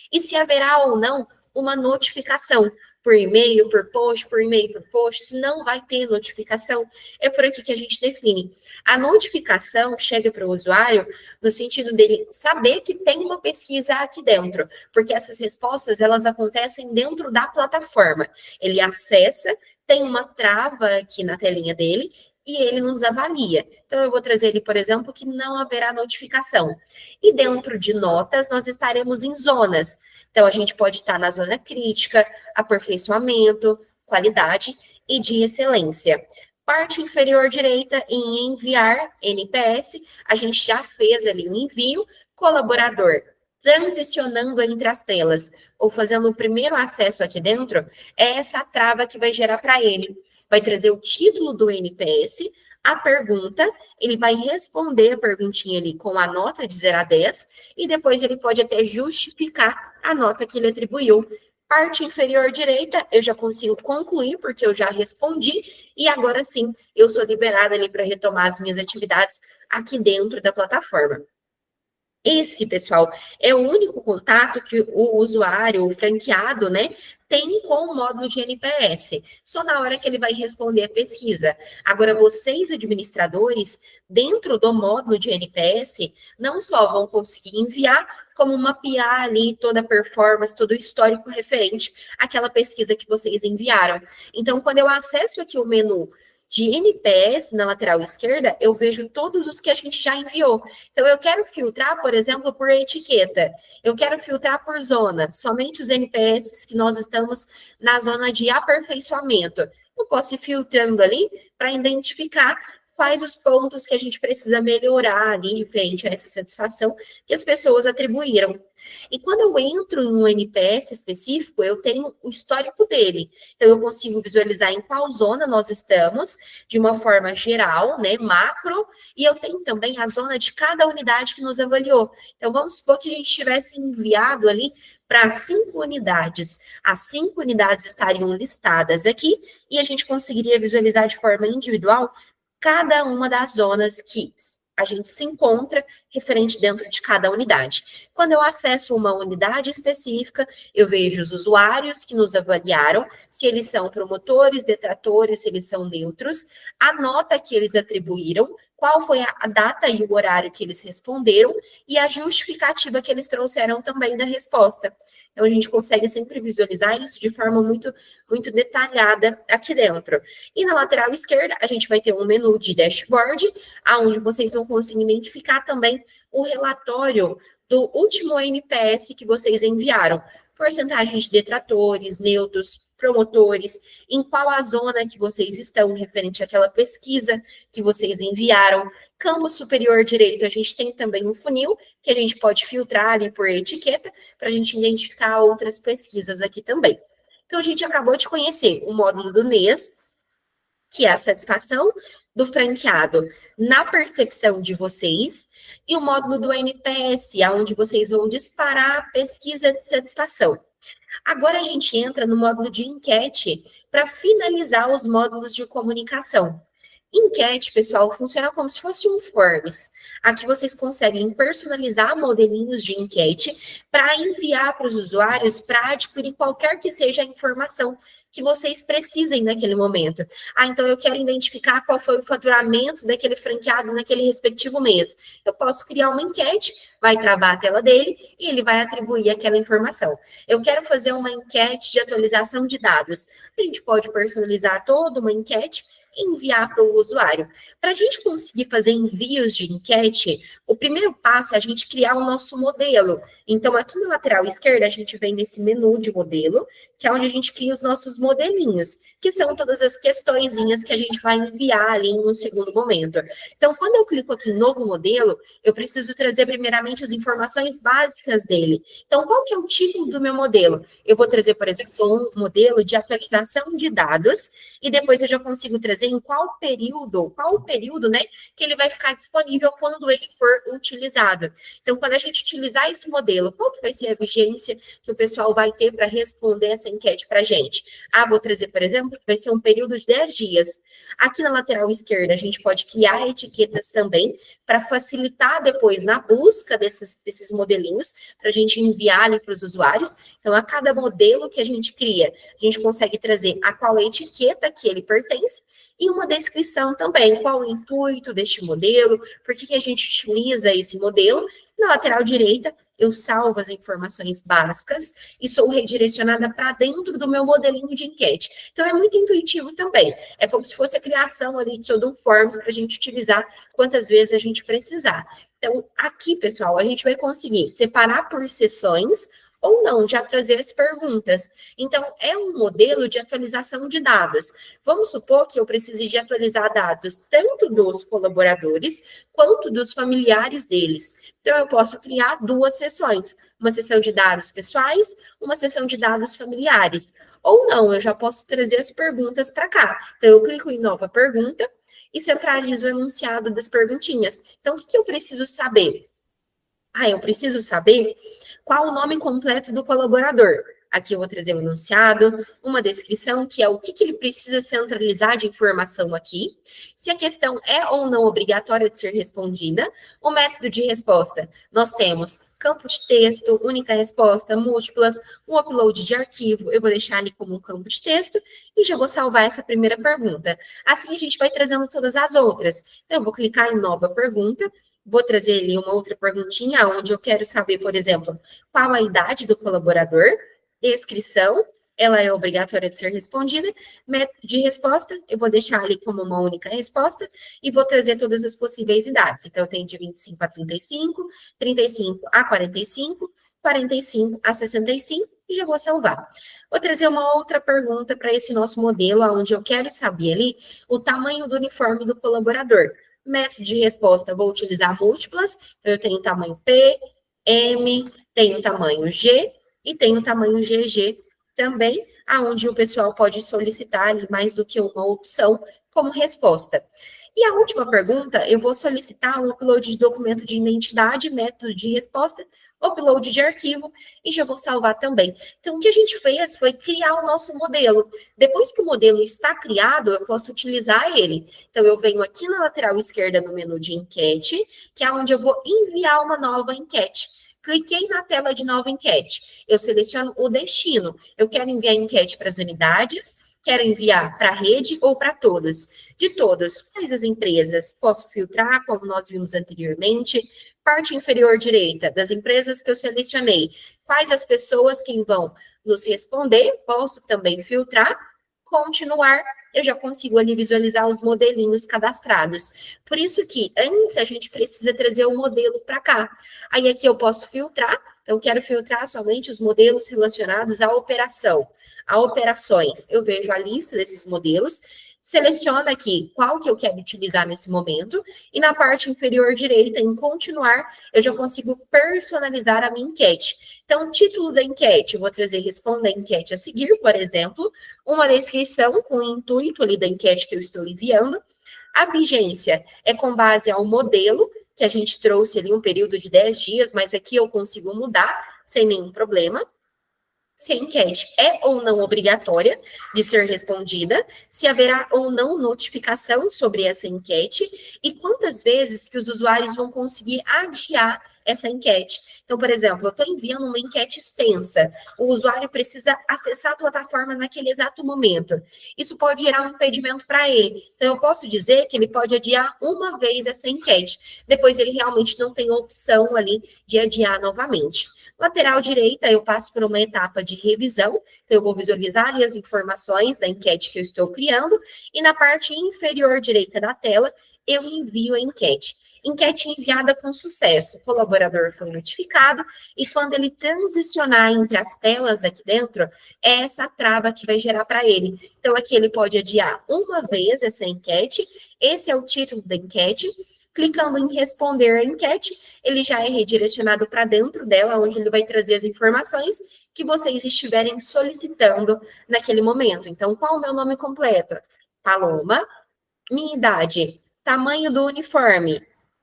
e se haverá ou não uma notificação por e-mail, por e-mail, por post, se não vai ter notificação, é por aqui que a gente define. A notificação chega para o usuário no sentido dele saber que tem uma pesquisa aqui dentro, porque essas respostas, elas acontecem dentro da plataforma. Ele acessa, tem uma trava aqui na telinha dele, e ele nos avalia. Então, eu vou trazer ele, por exemplo, que não haverá notificação. E dentro de notas, nós estaremos em zonas. Então, a gente pode estar na zona crítica, aperfeiçoamento, qualidade e de excelência. Parte inferior direita, em enviar NPS, a gente já fez ali o envio, colaborador transicionando entre as telas, ou fazendo o primeiro acesso aqui dentro, é essa trava que vai gerar para ele. Vai trazer o título do NPS, a pergunta, ele vai responder a perguntinha ali com a nota de 0 a 10, e depois ele pode até justificar a nota que ele atribuiu. Parte inferior direita, eu já consigo concluir, porque eu já respondi, e agora sim, eu sou liberada ali para retomar as minhas atividades aqui dentro da plataforma. Esse, pessoal, é o único contato que o usuário, o franqueado, né, tem com o módulo de NPS. Só na hora que ele vai responder a pesquisa. Agora, vocês, administradores, dentro do módulo de NPS, não só vão conseguir enviar, como mapear ali toda a performance, todo o histórico referente àquela pesquisa que vocês enviaram. Então, quando eu acesso aqui o menu de NPS na lateral esquerda, eu vejo todos os que a gente já enviou. Então, eu quero filtrar, por exemplo, por etiqueta. Eu quero filtrar por zona, somente os NPS que nós estamos na zona de aperfeiçoamento. Eu posso ir filtrando ali para identificar quais os pontos que a gente precisa melhorar ali, referente a essa satisfação que as pessoas atribuíram. E quando eu entro em um NPS específico, eu tenho o histórico dele. Então, eu consigo visualizar em qual zona nós estamos, de uma forma geral, né, macro, e eu tenho também a zona de cada unidade que nos avaliou. Então, vamos supor que a gente tivesse enviado ali para 5 unidades. As 5 unidades estariam listadas aqui, e a gente conseguiria visualizar de forma individual cada uma das zonas que a gente se encontra referente dentro de cada unidade. Quando eu acesso uma unidade específica, eu vejo os usuários que nos avaliaram, se eles são promotores, detratores, se eles são neutros, a nota que eles atribuíram, qual foi a data e o horário que eles responderam e a justificativa que eles trouxeram também da resposta. Então, a gente consegue sempre visualizar isso de forma muito, muito detalhada aqui dentro. E na lateral esquerda, a gente vai ter um menu de dashboard, onde vocês vão conseguir identificar também o relatório do último NPS que vocês enviaram. Porcentagem de detratores, neutros, promotores, em qual a zona que vocês estão referente àquela pesquisa que vocês enviaram. Campo superior direito, a gente tem também um funil, que a gente pode filtrar ali por etiqueta, para a gente identificar outras pesquisas aqui também. Então, a gente acabou de conhecer o módulo do NES, que é a satisfação do franqueado na percepção de vocês, e o módulo do NPS, onde vocês vão disparar a pesquisa de satisfação. Agora a gente entra no módulo de enquete para finalizar os módulos de comunicação. Enquete, pessoal, funciona como se fosse um Forms. Aqui vocês conseguem personalizar modelinhos de enquete para enviar para os usuários para adquirir qualquer que seja a informação que vocês precisem naquele momento. Então eu quero identificar qual foi o faturamento daquele franqueado naquele respectivo mês. Eu posso criar uma enquete, vai travar a tela dele e ele vai atribuir aquela informação. Eu quero fazer uma enquete de atualização de dados. A gente pode personalizar toda uma enquete e enviar para o usuário. Para a gente conseguir fazer envios de enquete, o primeiro passo é a gente criar o nosso modelo. Então, aqui na lateral esquerda, a gente vem nesse menu de modelo, que é onde a gente cria os nossos modelinhos, que são todas as questõezinhas que a gente vai enviar ali em um segundo momento. Então, quando eu clico aqui em novo modelo, eu preciso trazer primeiramente as informações básicas dele. Então, qual que é o título do meu modelo? Eu vou trazer, por exemplo, um modelo de atualização de dados, e depois eu já consigo trazer em qual o período, né, que ele vai ficar disponível quando ele for utilizado. Então, quando a gente utilizar esse modelo, qual que vai ser a vigência que o pessoal vai ter para responder essa enquete para a gente? Vou trazer, por exemplo, que vai ser um período de 10 dias. Aqui na lateral esquerda, a gente pode criar etiquetas também para facilitar depois na busca desses modelinhos, para a gente enviar ali para os usuários. Então, a cada modelo que a gente cria, a gente consegue trazer a qual etiqueta que ele pertence e uma descrição também, qual o intuito deste modelo, por que a gente utiliza esse modelo. Na lateral direita, eu salvo as informações básicas e sou redirecionada para dentro do meu modelinho de enquete. Então, é muito intuitivo também. É como se fosse a criação ali de todo um Forms para a gente utilizar quantas vezes a gente precisar. Então, aqui, pessoal, a gente vai conseguir separar por sessões ou não, já trazer as perguntas. Então, é um modelo de atualização de dados. Vamos supor que eu precise de atualizar dados tanto dos colaboradores quanto dos familiares deles. Então, eu posso criar duas sessões, uma sessão de dados pessoais, uma sessão de dados familiares. Ou não, eu já posso trazer as perguntas para cá. Então, eu clico em nova pergunta e centralizo o enunciado das perguntinhas. Então, o que eu preciso saber? Eu preciso saber qual o nome completo do colaborador. Aqui eu vou trazer um enunciado, uma descrição, que é o que ele precisa centralizar de informação aqui, se a questão é ou não obrigatória de ser respondida, o método de resposta. Nós temos campo de texto, única resposta, múltiplas, um upload de arquivo, eu vou deixar ali como um campo de texto, e já vou salvar essa primeira pergunta. Assim a gente vai trazendo todas as outras. Eu vou clicar em nova pergunta, vou trazer ali uma outra perguntinha, onde eu quero saber, por exemplo, qual a idade do colaborador, descrição, ela é obrigatória de ser respondida, método de resposta, eu vou deixar ali como uma única resposta, e vou trazer todas as possíveis idades. Então, eu tenho de 25 a 35, 35 a 45, 45 a 65, e já vou salvar. Vou trazer uma outra pergunta para esse nosso modelo, onde eu quero saber ali o tamanho do uniforme do colaborador. Método de resposta, vou utilizar múltiplas, então eu tenho tamanho P, M, tenho tamanho G e tenho tamanho GG também, aonde o pessoal pode solicitar ali mais do que uma opção como resposta. E a última pergunta, eu vou solicitar um upload de documento de identidade, método de resposta, upload de arquivo e já vou salvar também. Então, o que a gente fez foi criar o nosso modelo. Depois que o modelo está criado, eu posso utilizar ele. Então, eu venho aqui na lateral esquerda no menu de enquete, que é onde eu vou enviar uma nova enquete. Cliquei na tela de nova enquete. Eu seleciono o destino. Eu quero enviar enquete para as unidades, quero enviar para a rede ou para todos. De todos, quais as empresas? Posso filtrar, como nós vimos anteriormente. Parte inferior direita, das empresas que eu selecionei. Quais as pessoas que vão nos responder? Posso também filtrar. Continuar, eu já consigo ali visualizar os modelinhos cadastrados. Por isso que antes a gente precisa trazer o modelo para cá. Aí aqui eu posso filtrar, então quero filtrar somente os modelos relacionados à operação, a operações. Eu vejo a lista desses modelos, seleciono aqui qual que eu quero utilizar nesse momento, e na parte inferior direita, em continuar, eu já consigo personalizar a minha enquete. Então, o título da enquete, eu vou trazer responda a enquete a seguir, por exemplo, uma descrição com o intuito ali da enquete que eu estou enviando. A vigência é com base ao modelo, que a gente trouxe ali um período de 10 dias, mas aqui eu consigo mudar sem nenhum problema. Se a enquete é ou não obrigatória de ser respondida, se haverá ou não notificação sobre essa enquete e quantas vezes que os usuários vão conseguir adiar essa enquete. Então, por exemplo, eu estou enviando uma enquete extensa, o usuário precisa acessar a plataforma naquele exato momento. Isso pode gerar um impedimento para ele. Então, eu posso dizer que ele pode adiar uma vez essa enquete, depois ele realmente não tem opção ali de adiar novamente. Lateral direita, eu passo por uma etapa de revisão, então eu vou visualizar ali as informações da enquete que eu estou criando, e na parte inferior direita da tela, eu envio a enquete. Enquete enviada com sucesso, o colaborador foi notificado, e quando ele transicionar entre as telas aqui dentro, é essa trava que vai gerar para ele. Então, aqui ele pode adiar uma vez essa enquete, esse é o título da enquete. Clicando em responder a enquete, ele já é redirecionado para dentro dela, onde ele vai trazer as informações que vocês estiverem solicitando naquele momento. Então, qual o meu nome completo? Paloma. Minha idade. Tamanho do uniforme.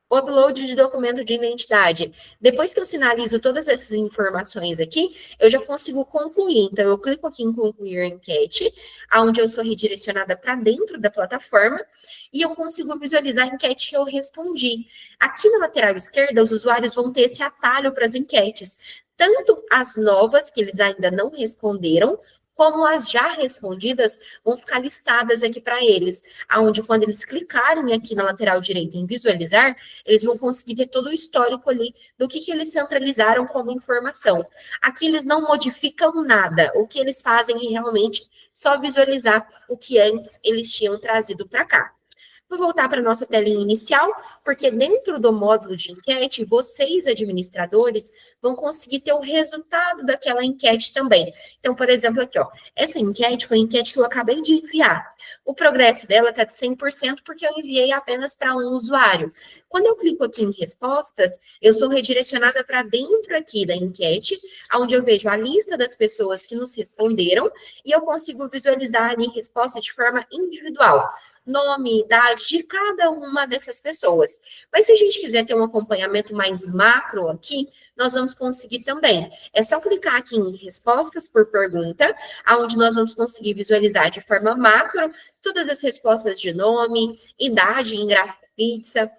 Upload de documento de identidade. Depois que eu sinalizo todas essas informações aqui, eu já consigo concluir. Então, eu clico aqui em concluir a enquete, onde eu sou redirecionada para dentro da plataforma, e eu consigo visualizar a enquete que eu respondi. Aqui na lateral esquerda, os usuários vão ter esse atalho para as enquetes. Tanto as novas, que eles ainda não responderam, como as já respondidas vão ficar listadas aqui para eles, aonde quando eles clicarem aqui na lateral direita em visualizar, eles vão conseguir ter todo o histórico ali do que eles centralizaram como informação. Aqui eles não modificam nada, o que eles fazem é realmente só visualizar o que antes eles tinham trazido para cá. Vou voltar para a nossa telinha inicial, porque dentro do módulo de enquete, vocês, administradores, vão conseguir ter o resultado daquela enquete também. Então, por exemplo, aqui, ó, essa enquete foi a enquete que eu acabei de enviar. O progresso dela está de 100% porque eu enviei apenas para um usuário. Quando eu clico aqui em respostas, eu sou redirecionada para dentro aqui da enquete, onde eu vejo a lista das pessoas que nos responderam e eu consigo visualizar ali resposta de forma individual. Nome, idade de cada uma dessas pessoas. Mas se a gente quiser ter um acompanhamento mais macro aqui, nós vamos conseguir também. É só clicar aqui em respostas por pergunta, onde nós vamos conseguir visualizar de forma macro todas as respostas de nome, idade em gráfico pizza,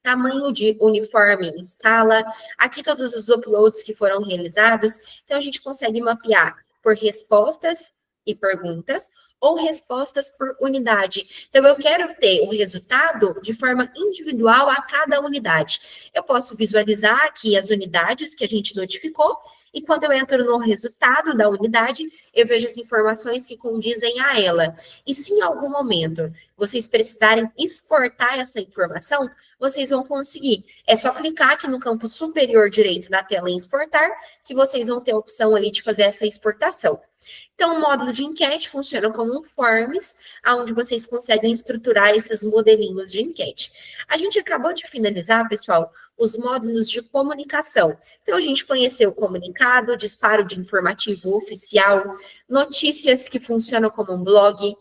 tamanho de uniforme em escala, aqui todos os uploads que foram realizados. Então, a gente consegue mapear por respostas e perguntas, ou respostas por unidade. Então, eu quero ter o resultado de forma individual a cada unidade. Eu posso visualizar aqui as unidades que a gente notificou, e quando eu entro no resultado da unidade, eu vejo as informações que condizem a ela. E se em algum momento vocês precisarem exportar essa informação, vocês vão conseguir. É só clicar aqui no campo superior direito da tela em exportar, que vocês vão ter a opção ali de fazer essa exportação. Então, o módulo de enquete funciona como um forms, onde vocês conseguem estruturar esses modelinhos de enquete. A gente acabou de finalizar, pessoal, os módulos de comunicação. Então, a gente conheceu o comunicado, disparo de informativo oficial, notícias que funcionam como um blog,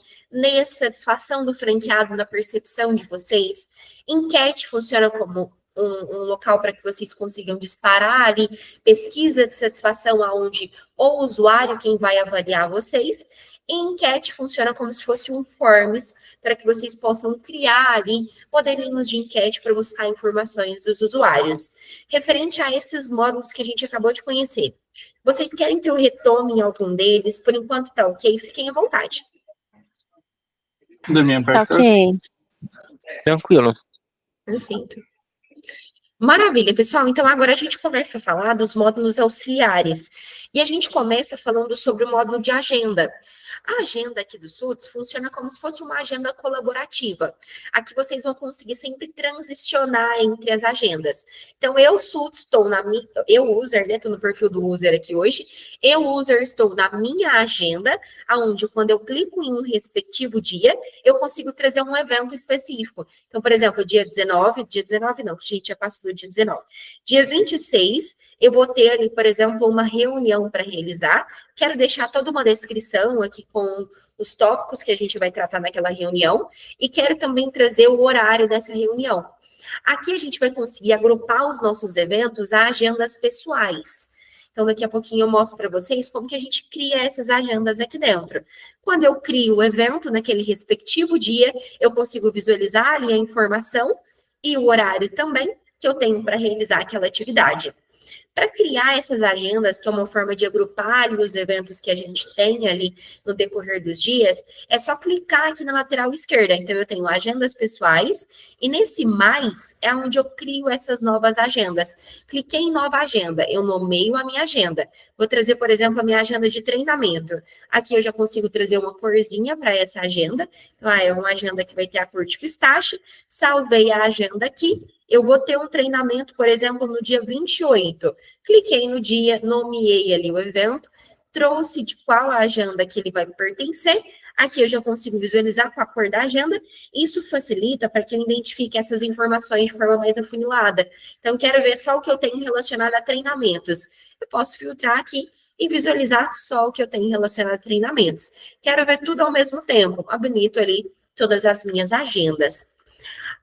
satisfação do franqueado na percepção de vocês, enquete funciona como um local para que vocês consigam disparar ali pesquisa de satisfação, aonde o usuário quem vai avaliar vocês. E enquete funciona como se fosse um forms para que vocês possam criar ali modelinhos de enquete para buscar informações dos usuários. Referente a esses módulos que a gente acabou de conhecer, vocês querem que eu retome em algum deles? Por enquanto tá ok, fiquem à vontade. Da minha parte, Ok. Tranquilo. Perfeito. Maravilha, pessoal. Então, agora a gente começa a falar dos módulos auxiliares. E a gente começa falando sobre o módulo de agenda. A agenda aqui do SUTS funciona como se fosse uma agenda colaborativa. Aqui vocês vão conseguir sempre transicionar entre as agendas. Então, eu, SUTS, estou na minha... Eu, user, né? Estou no perfil do user aqui hoje. Eu, user, estou na minha agenda, onde quando eu clico em um respectivo dia, eu consigo trazer um evento específico. Então, por exemplo, dia 19 não, gente, já passou do dia 19. Dia 26, eu vou ter ali, por exemplo, uma reunião para realizar. Quero deixar toda uma descrição aqui com os tópicos que a gente vai tratar naquela reunião e quero também trazer o horário dessa reunião. Aqui a gente vai conseguir agrupar os nossos eventos a agendas pessoais. Então, daqui a pouquinho eu mostro para vocês como que a gente cria essas agendas aqui dentro. Quando eu crio o evento naquele respectivo dia, eu consigo visualizar ali a informação e o horário também que eu tenho para realizar aquela atividade. Para criar essas agendas, que é uma forma de agrupar ali os eventos que a gente tem ali no decorrer dos dias, é só clicar aqui na lateral esquerda. Então, eu tenho agendas pessoais, e nesse mais é onde eu crio essas novas agendas. Cliquei em nova agenda, eu nomeio a minha agenda. Vou trazer, por exemplo, a minha agenda de treinamento. Aqui eu já consigo trazer uma corzinha para essa agenda. Então, é uma agenda que vai ter a cor de pistache. Salvei a agenda aqui. Eu vou ter um treinamento, por exemplo, no dia 28. Cliquei no dia, nomeei ali o evento, trouxe de qual a agenda que ele vai pertencer. Aqui eu já consigo visualizar com a cor da agenda. Isso facilita para que eu identifique essas informações de forma mais afunilada. Então, quero ver só o que eu tenho relacionado a treinamentos. Eu posso filtrar aqui e visualizar só o que eu tenho relacionado a treinamentos. Quero ver tudo ao mesmo tempo. Habilito ali todas as minhas agendas.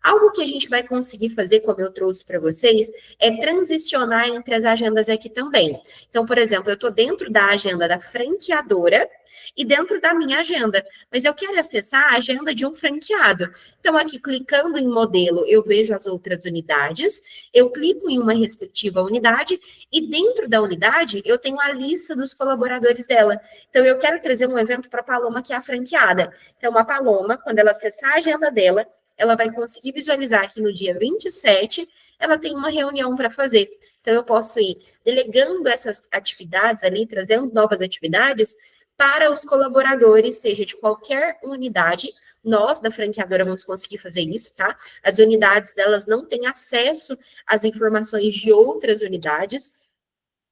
Algo que a gente vai conseguir fazer, como eu trouxe para vocês, é transicionar entre as agendas aqui também. Então, por exemplo, eu estou dentro da agenda da franqueadora e dentro da minha agenda, mas eu quero acessar a agenda de um franqueado. Então, aqui, clicando em modelo, eu vejo as outras unidades, eu clico em uma respectiva unidade e dentro da unidade, eu tenho a lista dos colaboradores dela. Então, eu quero trazer um evento para a Paloma, que é a franqueada. Então, a Paloma, quando ela acessar a agenda dela, ela vai conseguir visualizar que no dia 27, ela tem uma reunião para fazer. Então, eu posso ir delegando essas atividades ali, trazendo novas atividades para os colaboradores, seja de qualquer unidade. Nós, da franqueadora, vamos conseguir fazer isso, tá? As unidades, elas não têm acesso às informações de outras unidades.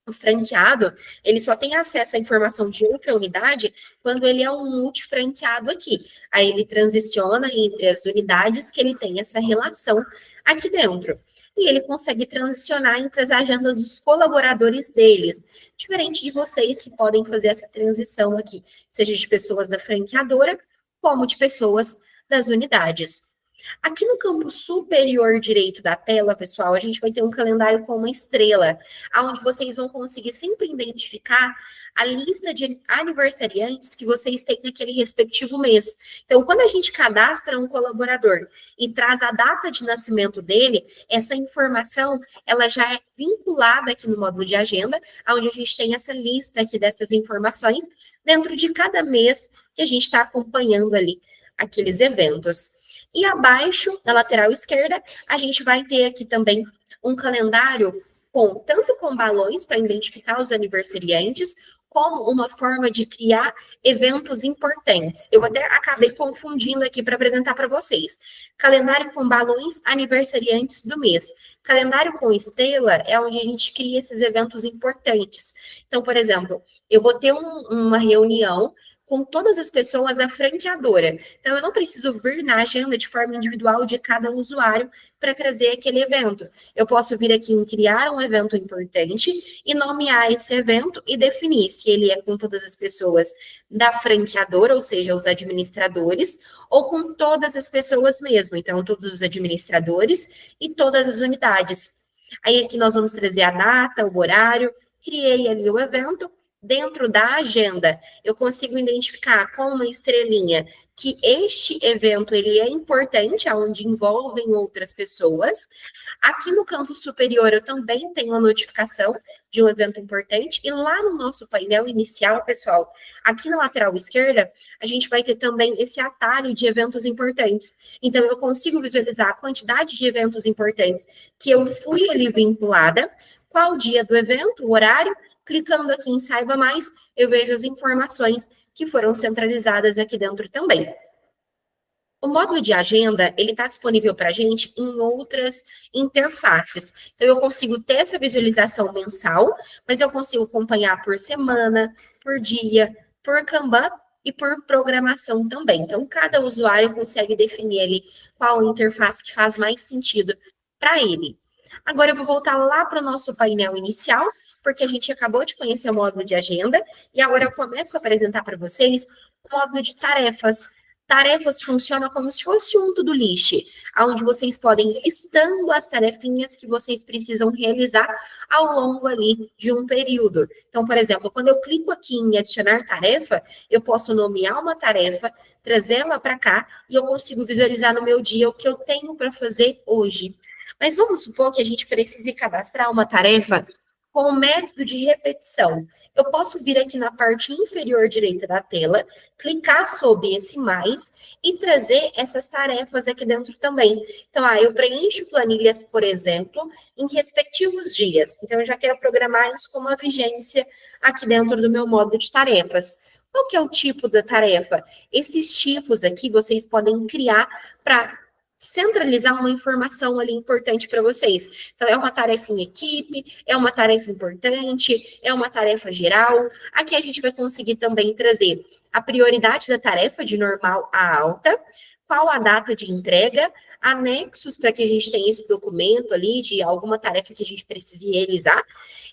O franqueado, ele só tem acesso à informação de outra unidade quando ele é um multifranqueado aqui. Aí ele transiciona entre as unidades que ele tem essa relação aqui dentro. E ele consegue transicionar entre as agendas dos colaboradores deles, diferente de vocês que podem fazer essa transição aqui, seja de pessoas da franqueadora, como de pessoas das unidades. Aqui no campo superior direito da tela, pessoal, a gente vai ter um calendário com uma estrela, onde vocês vão conseguir sempre identificar a lista de aniversariantes que vocês têm naquele respectivo mês. Então, quando a gente cadastra um colaborador e traz a data de nascimento dele, essa informação, ela já é vinculada aqui no módulo de agenda, onde a gente tem essa lista aqui dessas informações dentro de cada mês que a gente está acompanhando ali aqueles eventos. E abaixo, na lateral esquerda, a gente vai ter aqui também um calendário tanto com balões para identificar os aniversariantes, como uma forma de criar eventos importantes. Eu até acabei confundindo aqui para apresentar para vocês. Calendário com balões aniversariantes do mês. Calendário com estrela é onde a gente cria esses eventos importantes. Então, por exemplo, eu vou ter uma reunião com todas as pessoas da franqueadora. Então, eu não preciso vir na agenda de forma individual de cada usuário para trazer aquele evento. Eu posso vir aqui em criar um evento importante e nomear esse evento e definir se ele é com todas as pessoas da franqueadora, ou seja, os administradores, ou com todas as pessoas mesmo. Então, todos os administradores e todas as unidades. Aí aqui nós vamos trazer a data, o horário, criei ali o evento. Dentro da agenda, eu consigo identificar com uma estrelinha que este evento ele é importante, onde envolvem outras pessoas. Aqui no campo superior, eu também tenho a notificação de um evento importante. E lá no nosso painel inicial, pessoal, aqui na lateral esquerda, a gente vai ter também esse atalho de eventos importantes. Então, eu consigo visualizar a quantidade de eventos importantes que eu fui ali vinculada, qual o dia do evento, o horário. Clicando aqui em Saiba Mais, eu vejo as informações que foram centralizadas aqui dentro também. O módulo de agenda, ele está disponível para a gente em outras interfaces. Então, eu consigo ter essa visualização mensal, mas eu consigo acompanhar por semana, por dia, por Kanban e por programação também. Então, cada usuário consegue definir ali qual interface que faz mais sentido para ele. Agora, eu vou voltar lá para o nosso painel inicial, porque a gente acabou de conhecer o módulo de agenda, e agora eu começo a apresentar para vocês o módulo de tarefas. Tarefas funciona como se fosse um to-do list, onde vocês podem ir listando as tarefinhas que vocês precisam realizar ao longo ali de um período. Então, por exemplo, quando eu clico aqui em adicionar tarefa, eu posso nomear uma tarefa, trazê-la para cá, e eu consigo visualizar no meu dia o que eu tenho para fazer hoje. Mas vamos supor que a gente precise cadastrar uma tarefa com o método de repetição. Eu posso vir aqui na parte inferior direita da tela, clicar sobre esse mais e trazer essas tarefas aqui dentro também. Então, eu preencho planilhas, por exemplo, em respectivos dias. Então, eu já quero programar isso com uma vigência aqui dentro do meu módulo de tarefas. Qual que é o tipo da tarefa? Esses tipos aqui vocês podem criar para centralizar uma informação ali importante para vocês. Então, é uma tarefa em equipe, é uma tarefa importante, é uma tarefa geral. Aqui a gente vai conseguir também trazer a prioridade da tarefa de normal a alta, qual a data de entrega, anexos para que a gente tenha esse documento ali de alguma tarefa que a gente precise realizar.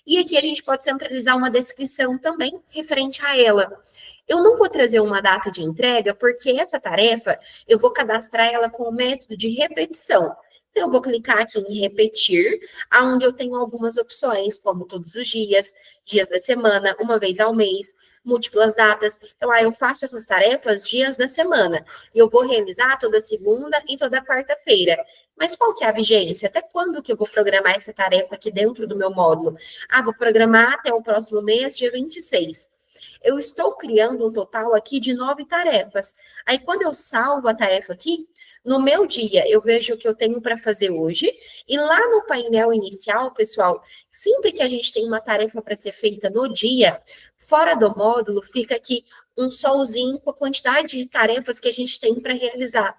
E aqui a gente pode centralizar uma descrição também referente a ela. Eu não vou trazer uma data de entrega, porque essa tarefa, eu vou cadastrar ela com o método de repetição. Então, eu vou clicar aqui em repetir, onde eu tenho algumas opções, como todos os dias, dias da semana, uma vez ao mês, múltiplas datas. Então, eu faço essas tarefas dias da semana. E eu vou realizar toda segunda e toda quarta-feira. Mas qual que é a vigência? Até quando que eu vou programar essa tarefa aqui dentro do meu módulo? Vou programar até o próximo mês, dia 26. Eu estou criando um total aqui de 9 tarefas. Aí, quando eu salvo a tarefa aqui, no meu dia, eu vejo o que eu tenho para fazer hoje. E lá no painel inicial, pessoal, sempre que a gente tem uma tarefa para ser feita no dia, fora do módulo, fica aqui um solzinho com a quantidade de tarefas que a gente tem para realizar.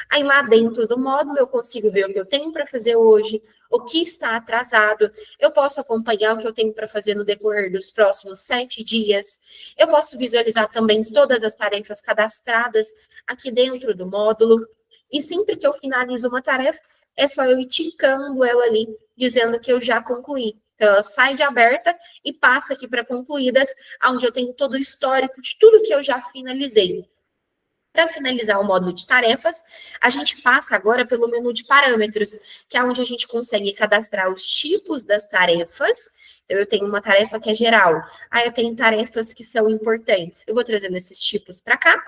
Aí, lá dentro do módulo, eu consigo ver o que eu tenho para fazer hoje, o que está atrasado. Eu posso acompanhar o que eu tenho para fazer no decorrer dos próximos 7 dias. Eu posso visualizar também todas as tarefas cadastradas aqui dentro do módulo. E sempre que eu finalizo uma tarefa, é só eu ir ticando ela ali, dizendo que eu já concluí. Então, ela sai de aberta e passa aqui para concluídas, onde eu tenho todo o histórico de tudo que eu já finalizei. Para finalizar o módulo de tarefas, a gente passa agora pelo menu de parâmetros, que é onde a gente consegue cadastrar os tipos das tarefas. Eu tenho uma tarefa que é geral. Eu tenho tarefas que são importantes. Eu vou trazendo esses tipos para cá.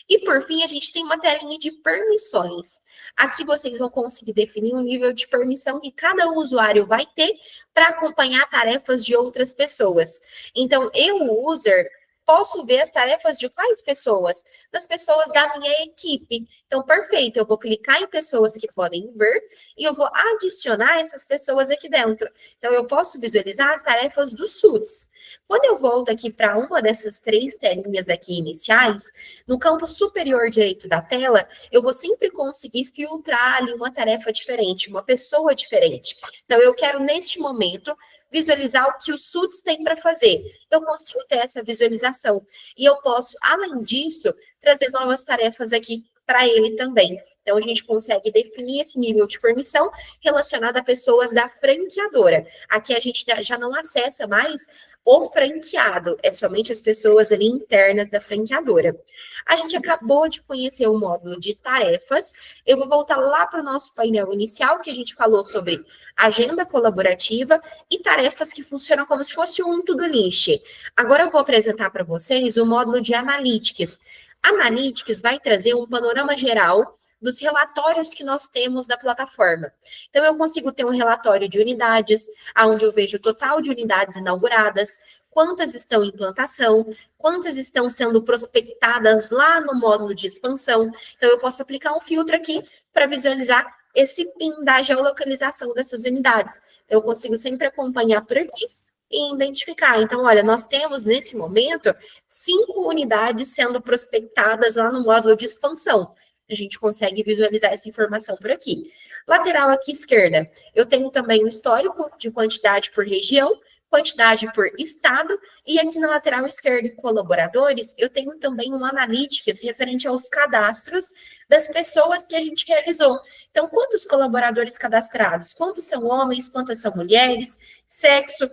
E, por fim, a gente tem uma telinha de permissões. Aqui vocês vão conseguir definir o nível de permissão que cada usuário vai ter para acompanhar tarefas de outras pessoas. Então, eu, user, posso ver as tarefas de quais pessoas? Das pessoas da minha equipe. Então, perfeito, eu vou clicar em pessoas que podem ver e eu vou adicionar essas pessoas aqui dentro. Então, eu posso visualizar as tarefas dos SUTs. Quando eu volto aqui para uma dessas 3 telinhas aqui iniciais, no campo superior direito da tela, eu vou sempre conseguir filtrar ali uma tarefa diferente, uma pessoa diferente. Então, eu quero, neste momento, visualizar o que o SUDS tem para fazer. Eu consigo ter essa visualização. E eu posso, além disso, trazer novas tarefas aqui para ele também. Então, a gente consegue definir esse nível de permissão relacionado a pessoas da franqueadora. Aqui a gente já não acessa mais o franqueado, é somente as pessoas ali internas da franqueadora. A gente acabou de conhecer o módulo de tarefas. Eu vou voltar lá para o nosso painel inicial, que a gente falou sobre agenda colaborativa e tarefas que funcionam como se fosse um to-do list. Agora eu vou apresentar para vocês o módulo de Analytics. Analytics vai trazer um panorama geral dos relatórios que nós temos da plataforma. Então, eu consigo ter um relatório de unidades, onde eu vejo o total de unidades inauguradas, quantas estão em implantação, quantas estão sendo prospectadas lá no módulo de expansão. Então, eu posso aplicar um filtro aqui para visualizar esse PIN da geolocalização dessas unidades. Eu consigo sempre acompanhar por aqui e identificar. Então, olha, nós temos, nesse momento, 5 unidades sendo prospectadas lá no módulo de expansão. A gente consegue visualizar essa informação por aqui. Lateral aqui esquerda, eu tenho também o histórico de quantidade por região, quantidade por estado, e aqui na lateral esquerda, em colaboradores, eu tenho também um Analytics referente aos cadastros das pessoas que a gente realizou. Então, quantos colaboradores cadastrados? Quantos são homens? Quantas são mulheres? Sexo?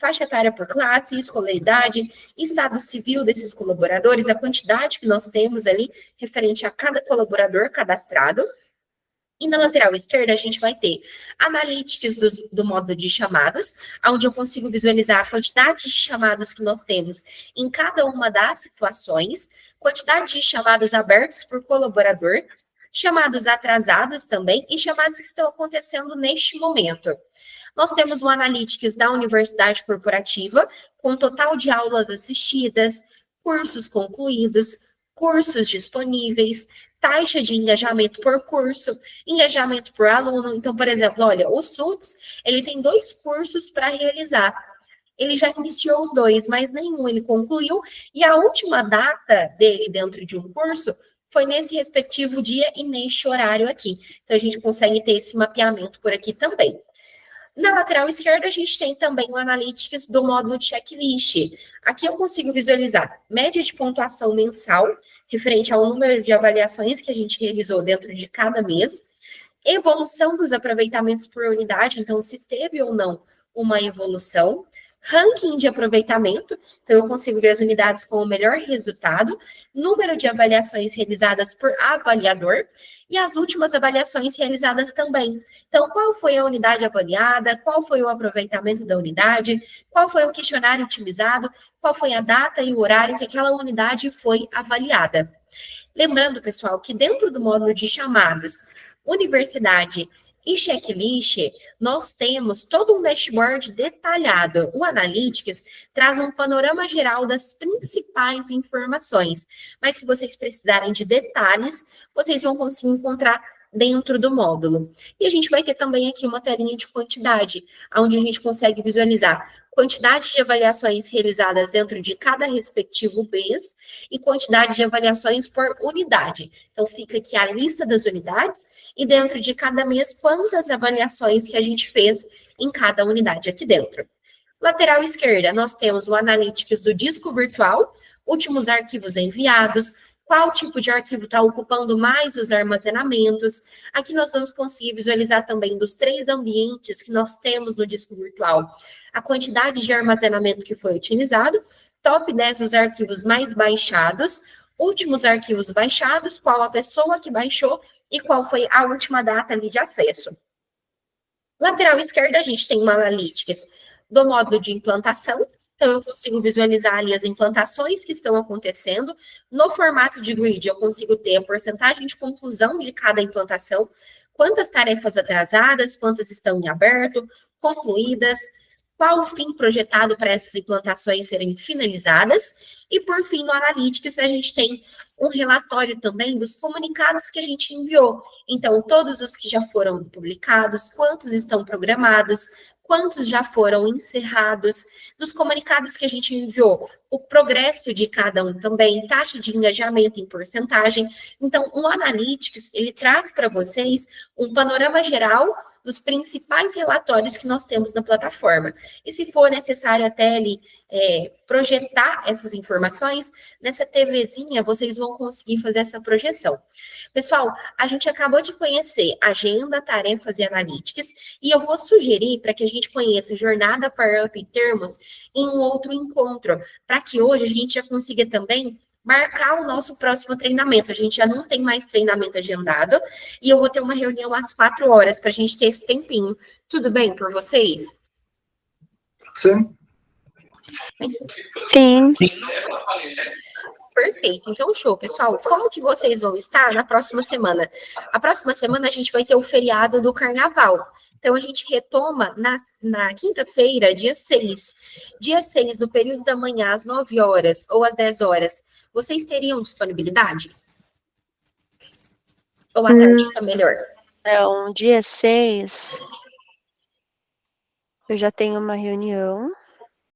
Faixa etária por classe, escolaridade, estado civil desses colaboradores, a quantidade que nós temos ali referente a cada colaborador cadastrado. E na lateral esquerda, a gente vai ter Analytics do módulo de chamados, onde eu consigo visualizar a quantidade de chamados que nós temos em cada uma das situações, quantidade de chamados abertos por colaborador, chamados atrasados também e chamados que estão acontecendo neste momento. Nós temos o Analytics da Universidade Corporativa, com total de aulas assistidas, cursos concluídos, cursos disponíveis, taxa de engajamento por curso, engajamento por aluno. Então, por exemplo, olha, o SUDS, ele tem 2 cursos para realizar. Ele já iniciou os 2, mas nenhum ele concluiu, e a última data dele dentro de um curso foi nesse respectivo dia e neste horário aqui. Então, a gente consegue ter esse mapeamento por aqui também. Na lateral esquerda, a gente tem também o Analytics do módulo checklist. Aqui eu consigo visualizar média de pontuação mensal, referente ao número de avaliações que a gente realizou dentro de cada mês, evolução dos aproveitamentos por unidade, então se teve ou não uma evolução, ranking de aproveitamento, então eu consigo ver as unidades com o melhor resultado, número de avaliações realizadas por avaliador e as últimas avaliações realizadas também. Então, qual foi a unidade avaliada, qual foi o aproveitamento da unidade, qual foi o questionário utilizado, qual foi a data e o horário que aquela unidade foi avaliada. Lembrando, pessoal, que dentro do módulo de chamados, universidade e checklist, nós temos todo um dashboard detalhado. O Analytics traz um panorama geral das principais informações, mas se vocês precisarem de detalhes, vocês vão conseguir encontrar dentro do módulo. E a gente vai ter também aqui uma telinha de quantidade, onde a gente consegue visualizar quantidade de avaliações realizadas dentro de cada respectivo mês e quantidade de avaliações por unidade. Então, fica aqui a lista das unidades e dentro de cada mês, quantas avaliações que a gente fez em cada unidade aqui dentro. Lateral esquerda, nós temos o Analytics do disco virtual, últimos arquivos enviados, qual tipo de arquivo está ocupando mais os armazenamentos. Aqui nós vamos conseguir visualizar também dos 3 ambientes que nós temos no disco virtual, a quantidade de armazenamento que foi utilizado, top 10 dos arquivos mais baixados, últimos arquivos baixados, qual a pessoa que baixou e qual foi a última data ali de acesso. Lateral esquerda, a gente tem uma Analytics do módulo de implantação. Então, eu consigo visualizar ali as implantações que estão acontecendo. No formato de grid, eu consigo ter a porcentagem de conclusão de cada implantação, quantas tarefas atrasadas, quantas estão em aberto, concluídas, qual o fim projetado para essas implantações serem finalizadas. E, por fim, no Analytics, a gente tem um relatório também dos comunicados que a gente enviou. Então, todos os que já foram publicados, quantos estão programados, quantos já foram encerrados, dos comunicados que a gente enviou, o progresso de cada um também, taxa de engajamento em porcentagem. Então, o Analytics, ele traz para vocês um panorama geral dos principais relatórios que nós temos na plataforma. E se for necessário até ali projetar essas informações, nessa TVzinha vocês vão conseguir fazer essa projeção. Pessoal, a gente acabou de conhecer agenda, tarefas e analytics, e eu vou sugerir para que a gente conheça jornada, Power-Up e termos em um outro encontro, para que hoje a gente já consiga também marcar o nosso próximo treinamento. A gente já não tem mais treinamento agendado, e eu vou ter uma reunião às 4 horas para a gente ter esse tempinho. Tudo bem por vocês? Sim. Sim. Perfeito. Então, show, pessoal. Como que vocês vão estar na próxima semana? A próxima semana a gente vai ter o feriado do Carnaval. Então, a gente retoma na quinta-feira, dia 6. Dia 6, no período da manhã, às 9 horas ou às 10 horas. Vocês teriam disponibilidade? Ou à tarde fica melhor? Então, dia 6, eu já tenho uma reunião.